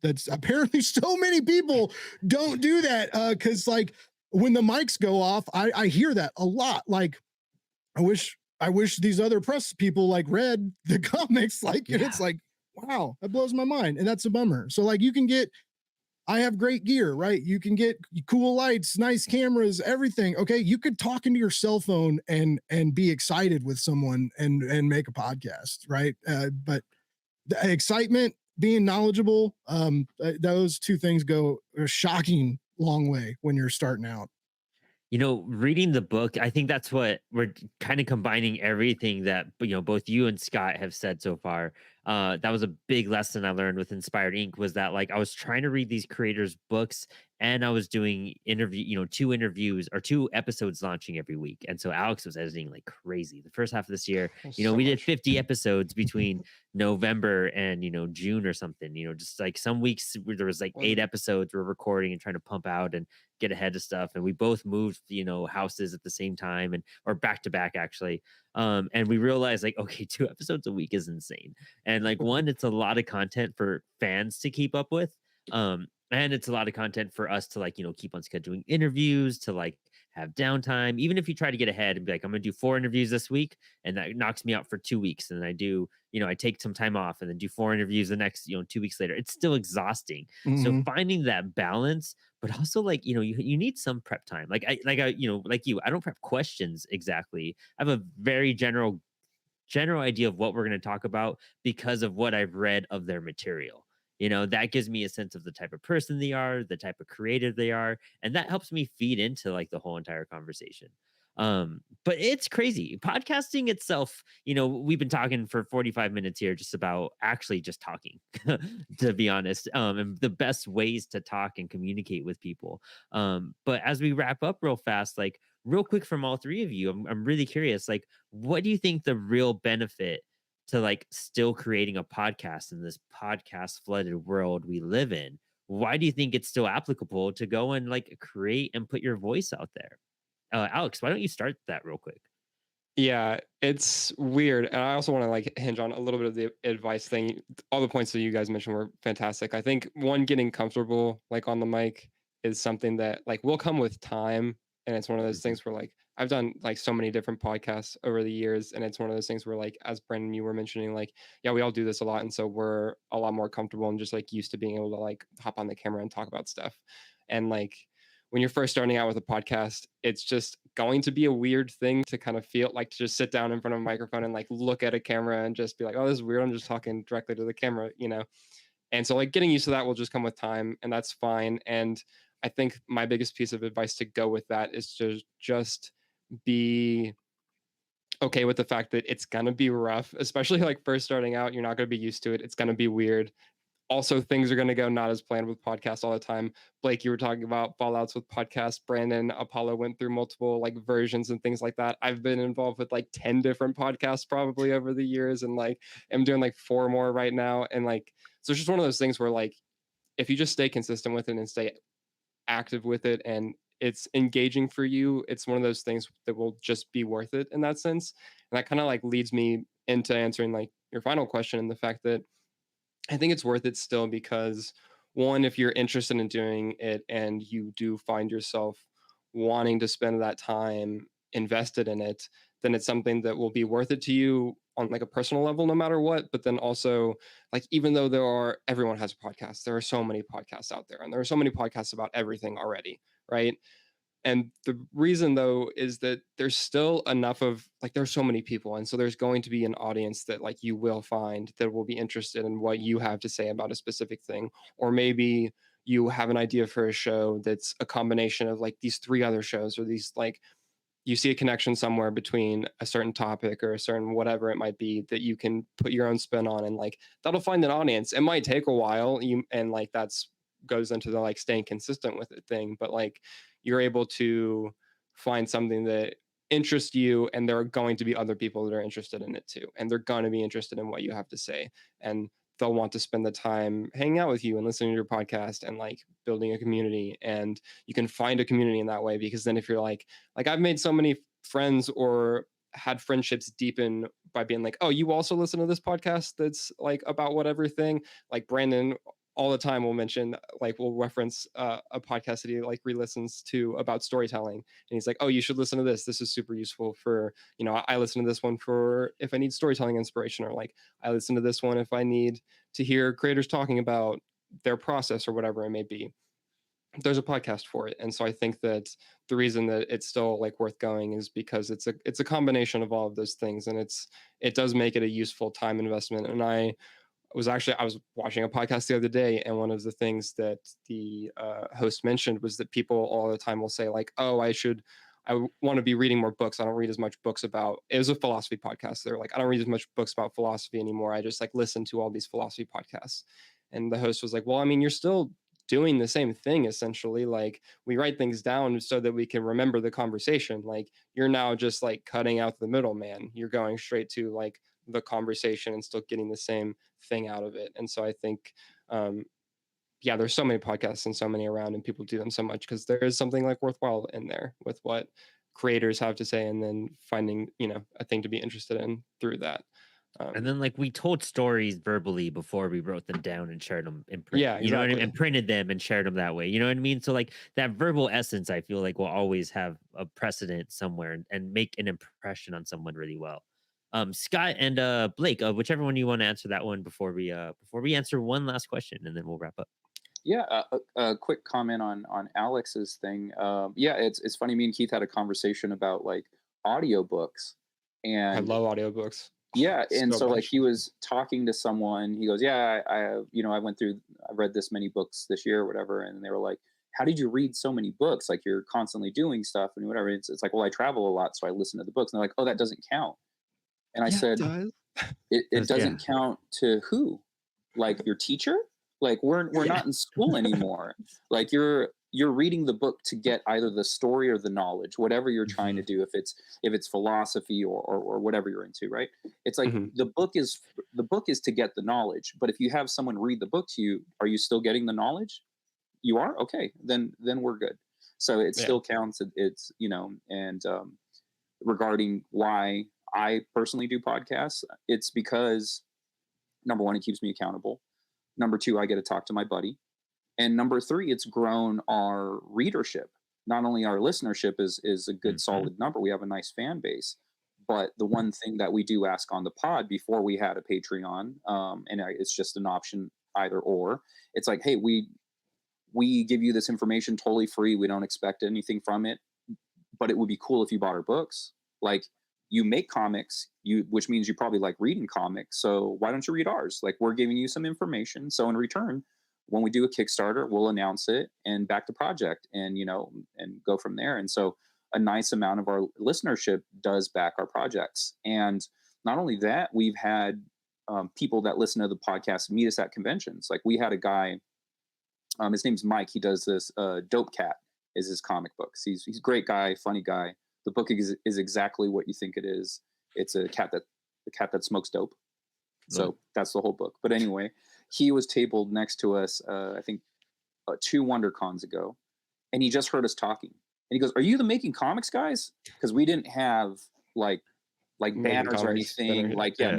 that's apparently so many people don't do that. Cause like when the mics go off, I hear that a lot. Like I wish these other press people like read the comics, like, and it's like, wow, that blows my mind. And that's a bummer. So like I have great gear, right? You can get cool lights, nice cameras, everything. Okay. You could talk into your cell phone and be excited with someone and make a podcast, right? But the excitement, being knowledgeable, those two things go a shocking long way when you're starting out. Reading the book, I think that's what we're kind of combining everything that, both you and Scott have said so far. That was a big lesson I learned with Inspired Inc. was that like I was trying to read these creators' books and I was doing 2 interviews or 2 episodes launching every week. And so Alex was editing like crazy. The first half of this year, we did 50 episodes between November and, June or something, just like some weeks where there was like 8 episodes we're recording and trying to pump out and get ahead of stuff. And we both moved, houses at the same time or back to back actually. And we realized like, okay, 2 episodes a week is insane. And like one, it's a lot of content for fans to keep up with. And it's a lot of content for us to like, keep on scheduling interviews, to like have downtime. Even if you try to get ahead and be like, I'm going to do 4 interviews this week, and that knocks me out for 2 weeks. And then I do, I take some time off and then do 4 interviews the next, 2 weeks later. It's still exhausting. So finding that balance, but also like, you need some prep time. Like I, I don't prep questions exactly. I have a very general idea of what we're going to talk about because of what I've read of their material. That gives me a sense of the type of person they are, the type of creator they are, and that helps me feed into like the whole entire conversation. But it's crazy. Podcasting itself, we've been talking for 45 minutes here just about actually just talking, to be honest, and the best ways to talk and communicate with people. But as we wrap up real fast, like real quick from all 3 of you, I'm really curious, like, what do you think the real benefit to like still creating a podcast in this podcast flooded world we live in? Why do you think it's still applicable to go and like create and put your voice out there? Alex, why don't you start that real quick? Yeah, it's weird. And I also want to like hinge on a little bit of the advice thing. All the points that you guys mentioned were fantastic. I think one, getting comfortable like on the mic is something that like will come with time. And it's one of those things where like I've done like so many different podcasts over the years, and it's one of those things where, like, as Brendan, you were mentioning, like, yeah, we all do this a lot, and so we're a lot more comfortable and just like used to being able to like hop on the camera and talk about stuff. And like when you're first starting out with a podcast, it's just going to be a weird thing to kind of feel like, to just sit down in front of a microphone and like look at a camera and just be like, oh, this is weird. I'm just talking directly to the camera, you know? And so like getting used to that will just come with time, and that's fine. And I think my biggest piece of advice to go with that is to just be okay with the fact that it's going to be rough, especially like first starting out. You're not going to be used to it. It's going to be weird. Also, things are going to go not as planned with podcasts all the time. Blake, you were talking about fallouts with podcasts. Brandon, Apollo went through multiple like versions and things like that. I've been involved with like 10 different podcasts probably over the years, and like I'm doing like 4 more right now. And like, so it's just one of those things where like, if you just stay consistent with it and stay active with it and it's engaging for you, it's one of those things that will just be worth it in that sense. And that kind of like leads me into answering like your final question, and the fact that I think it's worth it still because, one, if you're interested in doing it and you do find yourself wanting to spend that time invested in it, then it's something that will be worth it to you on like a personal level, no matter what. But then also, like, even though everyone has a podcast, there are so many podcasts out there, and there are so many podcasts about everything already, right? And the reason though is that there's still enough of like, there's so many people, and so there's going to be an audience that like you will find that will be interested in what you have to say about a specific thing. Or maybe you have an idea for a show that's a combination of like these 3 other shows, or these like, you see a connection somewhere between a certain topic or a certain whatever it might be that you can put your own spin on, and like that'll find an audience. It might take a while, and like that's goes into the like staying consistent with it thing, but like you're able to find something that interests you, and there are going to be other people that are interested in it too, and they're going to be interested in what you have to say, and they'll want to spend the time hanging out with you and listening to your podcast and like building a community. And you can find a community in that way, because then if you're like I've made so many friends or had friendships deepen by being like, oh, you also listen to this podcast that's like about whatever thing. Like Brandon all the time will mention, like we'll reference a podcast that he like re-listens to about storytelling, and he's like, oh, you should listen to this is super useful for, you know, I listen to this one for if I need storytelling inspiration, or like I listen to this one if I need to hear creators talking about their process or whatever it may be. There's a podcast for it. And so I think that the reason that it's still like worth going is because it's a combination of all of those things, and it does make it a useful time investment. And I was watching a podcast the other day, and one of the things that the host mentioned was that people all the time will say like, oh, I want to be reading more books. I don't read as much books about, it was a philosophy podcast. They're like, I don't read as much books about philosophy anymore. I just like listen to all these philosophy podcasts. And the host was like, well, I mean, you're still doing the same thing essentially. Like, we write things down so that we can remember the conversation. Like, you're now just like cutting out the middleman. You're going straight to like the conversation and still getting the same thing out of it. And so I think, yeah, there's so many podcasts and so many around, and people do them so much because there is something like worthwhile in there with what creators have to say, and then finding, you know, a thing to be interested in through that. And then like we told stories verbally before we wrote them down and shared them in print. Yeah, You know what I mean? exactly. And printed them and shared them that way. You know what I mean? So like that verbal essence, I feel like will always have a precedent somewhere and make an impression on someone really well. Scott and Blake, whichever one you want to answer that one before we answer one last question, and then we'll wrap up. Yeah, a quick comment on Alex's thing. Yeah, it's funny. Me and Keith had a conversation about like audiobooks, I and love audiobooks. yeah, and so like much. he was talking to someone. He goes, "Yeah, I read this many books this year, or whatever." And they were like, "How did you read so many books? Like you're constantly doing stuff and whatever." It's like, "Well, I travel a lot, so I listen to the books." And they're like, "Oh, that doesn't count." And I Yeah, it said, does. "It Yeah. doesn't count to who? Like your teacher? Like we're Yeah. not in school anymore. Like you're reading the book to get either the story or the knowledge, whatever you're trying to do. If it's philosophy or whatever you're into, right? It's like Mhm. the book is to get the knowledge. But if you have someone read the book to you, are you still getting the knowledge? You are? Okay, then we're good. So it Yeah. still counts. It's and regarding why I personally do podcasts, it's because number one, it keeps me accountable. Number two, I get to talk to my buddy. And number three, it's grown our readership not only our listenership is a good Mhm. solid number, we have a nice fan base, but the one thing that we do ask on the pod before we had a Patreon, it's just an option either or. It's like, hey, we give you this information totally free. We don't expect anything from it, but it would be cool if you bought our books. Like, you make comics, which means you probably like reading comics. So why don't you read ours? Like, we're giving you some information. So in return, when we do a Kickstarter, we'll announce it and back the project, and and go from there. And so a nice amount of our listenership does back our projects. And not only that, we've had people that listen to the podcast meet us at conventions. Like, we had a guy, his name's Mike. He does this. Dope Cat is his comic books. He's a great guy, funny guy. The book is exactly what you think it is. It's the cat that smokes dope. So that's the whole book. But anyway, he was tabled next to us, I think 2 WonderCons ago, and he just heard us talking. And he goes, "Are you the Making Comics guys?" Because we didn't have like Making banners or Comics anything. banner. Yeah.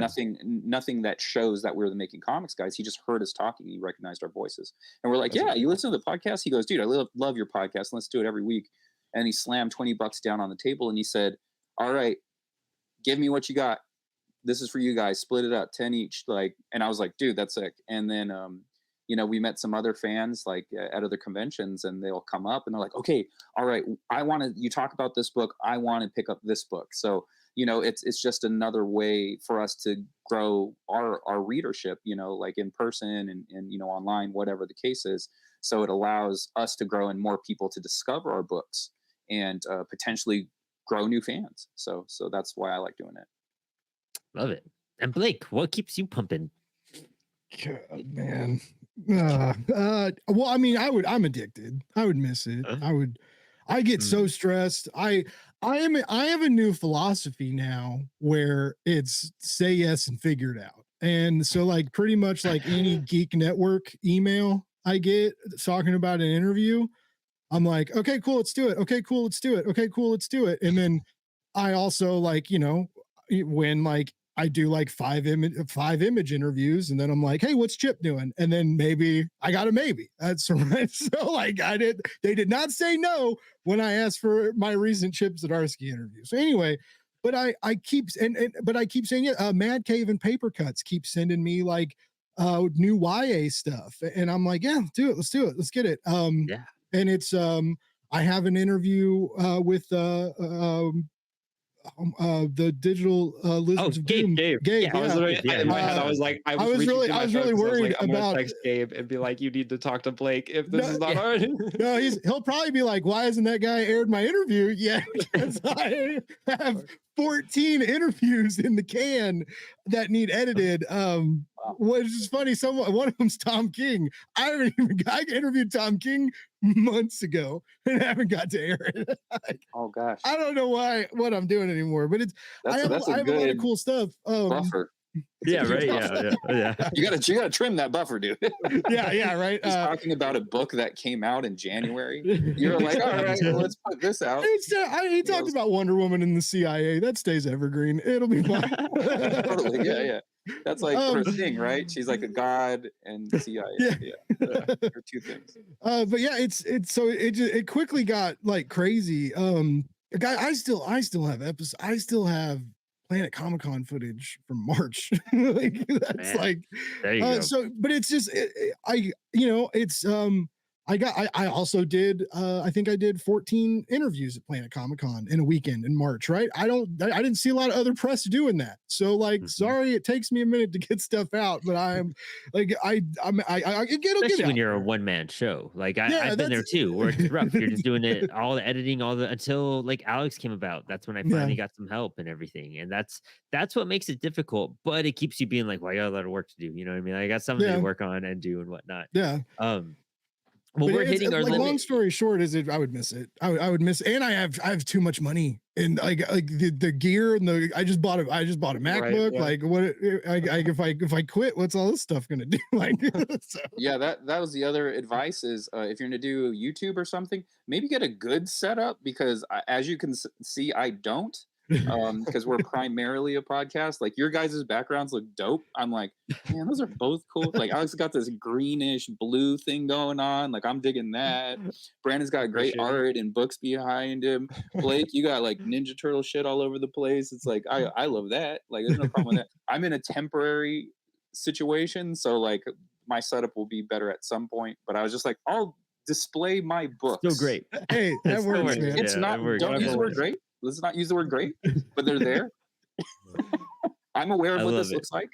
Nothing that shows that we're the Making Comics guys. He just heard us talking. He recognized our voices, and we're like, That's "Yeah, you listen to the podcast?" He goes, "Dude, I love your podcast. Let's do it every week." And he slammed $20 down on the table, and he said, "All right, give me what you got. This is for you guys. Split it up, 10 each." Like, and I was like, "Dude, that's sick." And then, we met some other fans like at other conventions, and they'll come up and they're like, "Okay, all right, you talk about this book. I want to pick up this book." So, it's just another way for us to grow our readership, like in person and online, whatever the case is. So it allows us to grow and more people to discover our books and potentially grow new fans. So that's why I like doing it. Love it. And Blake, what keeps you pumping? God, man. Well, I mean, I'm addicted. I would miss it. I get so stressed. I have a new philosophy now where it's say yes and figure it out. And so, like, pretty much like any Geek Network email I get talking about an interview, I'm like, okay, cool, let's do it. Okay, cool, let's do it. Okay, cool, let's do it. And then I also, like, when like I do like five image interviews, and then I'm like, hey, what's Chip doing? And then maybe I got a maybe. That's right. So like they did not say no when I asked for my recent Chip Zdarsky interview. So anyway, but I keep saying it. Mad Cave and Paper Cuts keep sending me like new YA stuff, and I'm like, yeah, let's do it, let's get it. Yeah. And it's I have an interview with the digital Lizards of Doom. Gabe. Gabe, I was yeah. literally in my head. I was like, I was really worried I'm gonna about text Gabe and be like, you need to talk to Blake if this is not hard. No, he'll probably be like, why hasn't that guy aired my interview yet? Because I have 14 interviews in the can that need edited. Which is funny. One of them's Tom King. I interviewed Tom King months ago and haven't got to air it. Oh gosh, I don't know what I'm doing anymore, but I have a lot of cool stuff. Buffer. Yeah, right. Yeah. You gotta trim that buffer, dude. yeah, right. He's talking about a book that came out in January. You're like, all right, well, let's put this out. He talked about Wonder Woman and the CIA. That stays evergreen. It'll be fine. Totally, yeah. That's like her thing, right? She's like a god and CIA. Yeah. Her two things. But yeah, it quickly got like crazy. I still have episodes. I still have Planet Comic Con footage from March. Like, that's Man, like there you go. so, but it's just I also did I think I did 14 interviews at Planet Comic Con in a weekend in March, right? I didn't see a lot of other press doing that. So like, sorry, it takes me a minute to get stuff out, but I'm like, Especially when you're a one-man show. Like I've been there too, where it's rough. You're just doing it, all the editing, until like Alex came about. That's when I finally got some help and everything. And that's what makes it difficult, but it keeps you being like, well, I got a lot of work to do. You know what I mean? I got something to work on and do and whatnot. Yeah. Well, we're hitting our limit. Long story short is I would miss it. I would miss, and I have too much money, and like the gear and I just bought a MacBook. Right, yeah. Like if I quit, what's all this stuff gonna do? Like, so. Yeah, that was the other advice is if you're gonna do YouTube or something, maybe get a good setup, because as you can see, I don't. because we're primarily a podcast. Like your guys' backgrounds look dope. I'm like, man, those are both cool. Like Alex got this greenish blue thing going on. Like I'm digging that. Brandon's got great Appreciate it. art and books behind him. Blake, you got like Ninja Turtle shit all over the place. It's like I love that. Like there's no problem with that. I'm in a temporary situation, so like my setup will be better at some point. But I was just like, I'll display my books. Still great. Hey, that Still works, works. man. It's Yeah, not. it works. Don't use the word great. Let's not use the word great, but they're there. I'm aware of I what love this it. looks like.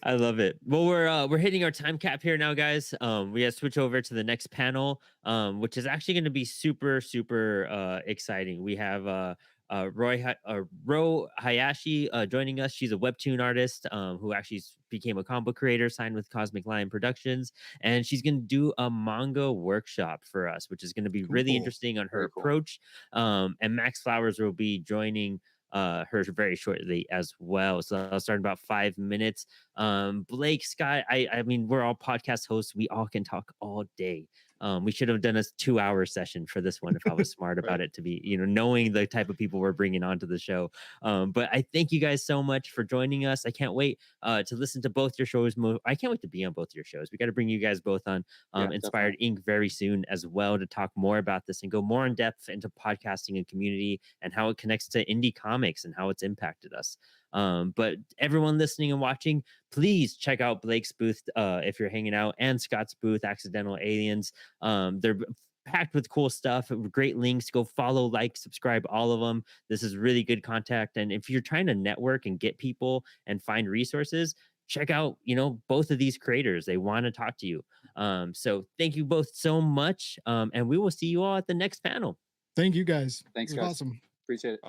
I love it. Well, we're hitting our time cap here now, guys. We have to switch over to the next panel, which is actually going to be super exciting. We have Ro Hayashi joining us. She's a webtoon artist who actually became a comic book creator, signed with Cosmic Lion Productions, and she's going to do a manga workshop for us, which is going to be really Cool. interesting on her Very cool. approach. And Max Flowers will be joining her very shortly as well. So I'll start in about 5 minutes. Blake, Scott, I mean, we're all podcast hosts. We all can talk all day. We should have done a 2-hour session for this one if I was smart about Right. it, to be, knowing the type of people we're bringing onto the show. But I thank you guys so much for joining us. I can't wait to listen to both your shows. I can't wait to be on both your shows. We got to bring you guys both on Yeah, Inspired Inc. very soon as well, to talk more about this and go more in depth into podcasting and community and how it connects to indie comics and how it's impacted us. But everyone listening and watching, please check out Blake's booth if you're hanging out, and Scott's booth, Accidental Aliens. They're packed with cool stuff, great links. Go follow, like, subscribe, all of them. This is really good contact. And if you're trying to network and get people and find resources, check out, both of these creators. They want to talk to you. So thank you both so much. And we will see you all at the next panel. Thank you guys. Thanks, It was guys. awesome. Appreciate it.